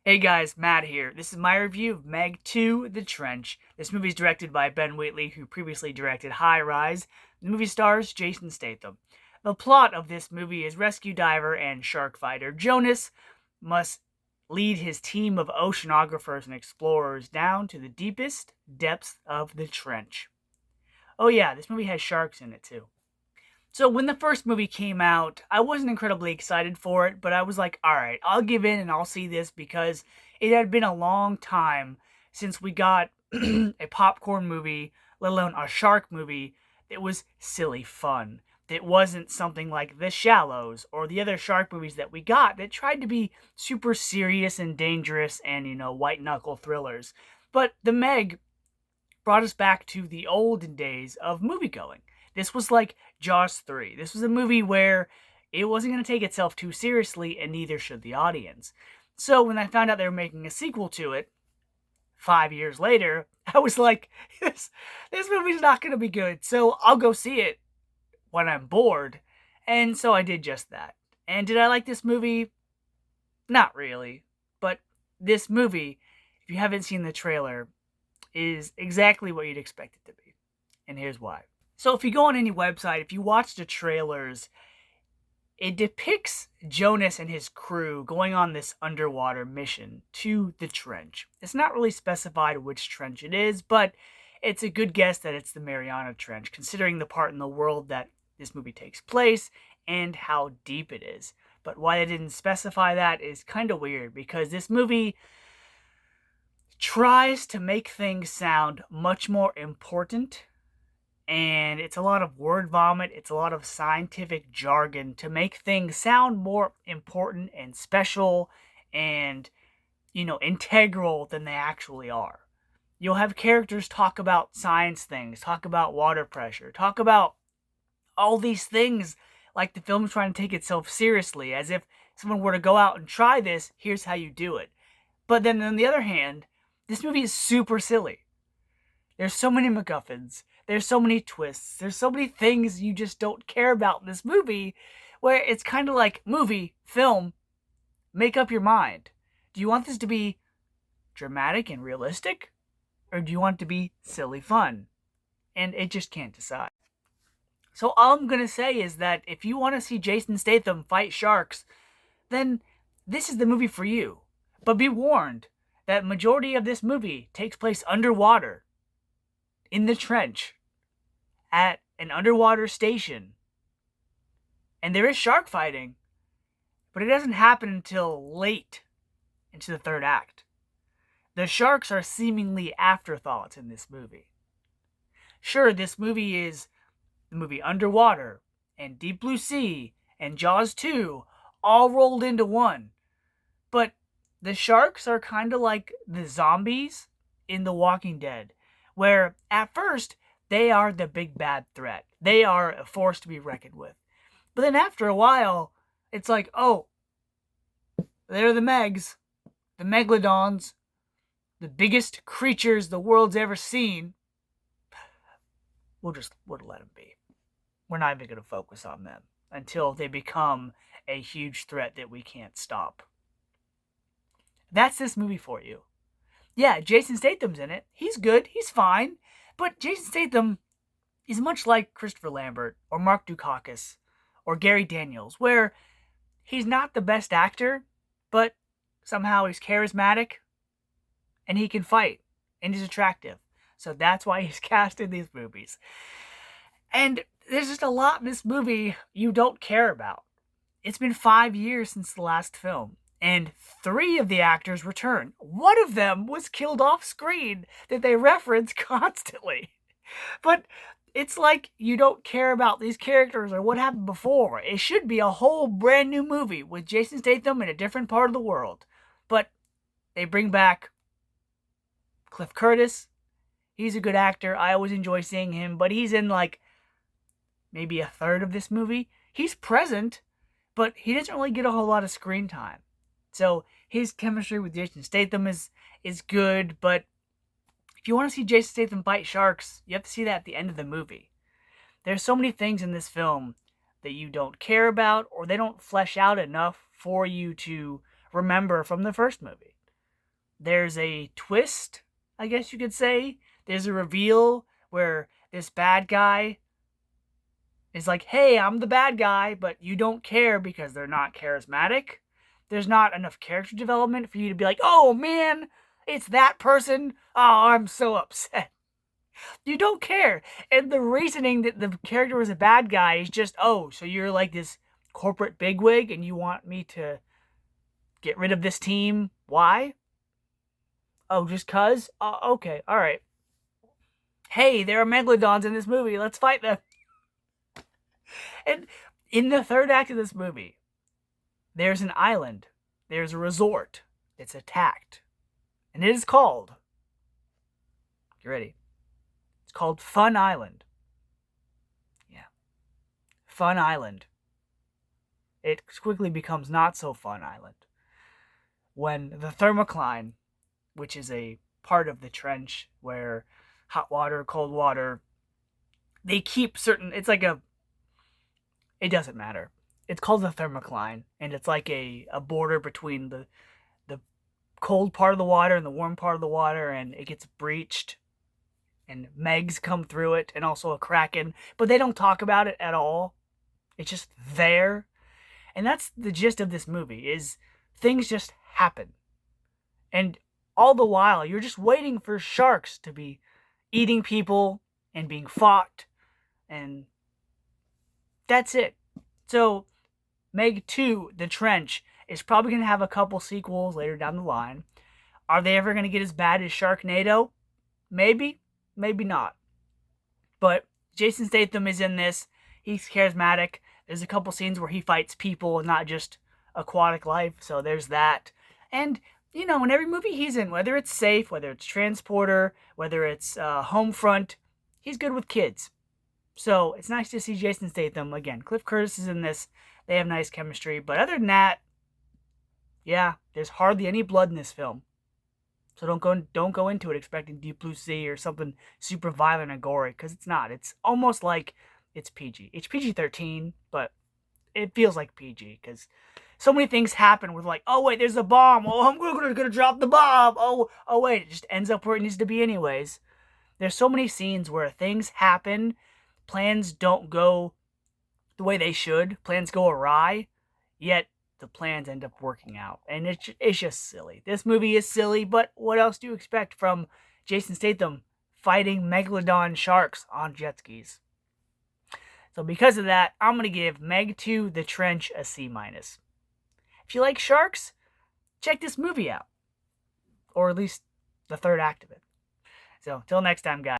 Hey guys, Matt here. This is my review of MEG 2, The Trench. This movie is directed by Ben Wheatley, who previously directed High Rise. The movie stars Jason Statham. The plot of this movie is rescue diver and shark fighter Jonas must lead his team of oceanographers and explorers down to the deepest depths of the trench. Oh yeah, this movie has sharks in it too. So when the first movie came out, I wasn't incredibly excited for it, but I was like, all right, I'll give in and I'll see this because it had been a long time since we got a popcorn movie, let alone a shark movie that was silly fun. That wasn't something like The Shallows or the other shark movies that we got that tried to be super serious and dangerous and, white knuckle thrillers. But the Meg brought us back to the olden days of moviegoing. This was like Jaws 3. This was a movie where it wasn't going to take itself too seriously, and neither should the audience. So when I found out they were making a sequel to it 5 years later, I was like, this movie's not going to be good. So I'll go see it when I'm bored. And so I did just that. And did I like this movie? Not really. But this movie, if you haven't seen the trailer, is exactly what you'd expect it to be. And here's why. So if you go on any website, if you watch the trailers, it depicts Jonas and his crew going on this underwater mission to the trench. It's not really specified which trench it is, but it's a good guess that it's the Mariana Trench, considering the part in the world that this movie takes place and how deep it is. But why they didn't specify that is kind of weird, because this movie tries to make things sound much more important, and it's a lot of word vomit, it's a lot of scientific jargon to make things sound more important and special and, integral than they actually are. You'll have characters talk about science things, talk about water pressure, talk about all these things like the film's trying to take itself seriously, as if someone were to go out and try this, here's how you do it. But then on the other hand, this movie is super silly. There's so many MacGuffins. There's so many twists. There's so many things you just don't care about in this movie, where it's kind of like movie, film, make up your mind. Do you want this to be dramatic and realistic? Or do you want it to be silly fun? And it just can't decide. So all I'm going to say is that if you want to see Jason Statham fight sharks, then this is the movie for you. But be warned that majority of this movie takes place underwater, in the trench, at an underwater station. And there is shark fighting, but it doesn't happen until late into the third act. The sharks are seemingly afterthoughts in this movie. Sure, this movie is the movie Underwater and Deep Blue Sea and Jaws 2 all rolled into one. But the sharks are kind of like the zombies in The Walking Dead, where at first they are the big bad threat. They are a force to be reckoned with. But then after a while, it's like, oh, they're the Megs, the Megalodons, the biggest creatures the world's ever seen. We'll let them be. We're not even going to focus on them until they become a huge threat that we can't stop. That's this movie for you. Yeah, Jason Statham's in it. He's good. He's fine. But Jason Statham is much like Christopher Lambert or Mark Dukakis or Gary Daniels, where he's not the best actor, but somehow he's charismatic and he can fight and he's attractive. So that's why he's cast in these movies. And there's just a lot in this movie you don't care about. It's been 5 years since the last film, and 3 of the actors return. One of them was killed off screen that they reference constantly. But it's like you don't care about these characters or what happened before. It should be a whole brand new movie with Jason Statham in a different part of the world. But they bring back Cliff Curtis. He's a good actor. I always enjoy seeing him, but he's in like maybe a third of this movie. He's present, but he doesn't really get a whole lot of screen time. So his chemistry with Jason Statham is good, but if you want to see Jason Statham fight sharks, you have to see that at the end of the movie. There's so many things in this film that you don't care about, or they don't flesh out enough for you to remember from the first movie. there's a twist, I guess you could say. There's a reveal where this bad guy is like, hey, I'm the bad guy, but you don't care because they're not charismatic. There's not enough character development for you to be like, oh man, it's that person. Oh, I'm so upset. You don't care. And the reasoning that the character was a bad guy is just, oh, so you're like this corporate bigwig and you want me to get rid of this team? Why? Oh, just cuz? Okay, alright. Hey, there are megalodons in this movie. Let's fight them. And in the third act of this movie, there's an island. There's a resort. It's attacked. And it is called, you ready? It's called Fun Island. Yeah. Fun Island. It quickly becomes Not So Fun Island when the thermocline, which is a part of the trench where hot water, cold water, they keep certain, it's like it doesn't matter. It's called the thermocline, and it's like a border between the cold part of the water and the warm part of the water, and it gets breached, and MEGs come through it, and also a kraken, but they don't talk about it at all. It's just there. And that's the gist of this movie, is things just happen. And all the while, you're just waiting for sharks to be eating people and being fought, and that's it. So, Meg 2, The Trench, is probably going to have a couple sequels later down the line. Are they ever going to get as bad as Sharknado? Maybe, maybe not. But Jason Statham is in this. He's charismatic. There's a couple scenes where he fights people, not just aquatic life, so there's that. And, you know, in every movie he's in, whether it's Safe, whether it's Transporter, whether it's Homefront, he's good with kids. So it's nice to see Jason Statham again. Cliff Curtis is in this. They have nice chemistry. But other than that, yeah, there's hardly any blood in this film. So don't go into it expecting Deep Blue Sea or something super violent and gory, because it's not. It's almost like it's PG. It's PG-13, but it feels like PG because so many things happen with like, oh wait, there's a bomb. Oh, I'm gonna drop the bomb. Oh wait, it just ends up where it needs to be anyways. There's so many scenes where things happen, plans don't go the way they should, plans go awry, yet the plans end up working out. And it's just silly. This movie is silly, but what else do you expect from Jason Statham fighting megalodon sharks on jet skis? So because of that, I'm going to give Meg 2 The Trench a C-. If you like sharks, check this movie out. Or at least the third act of it. So, till next time, guys.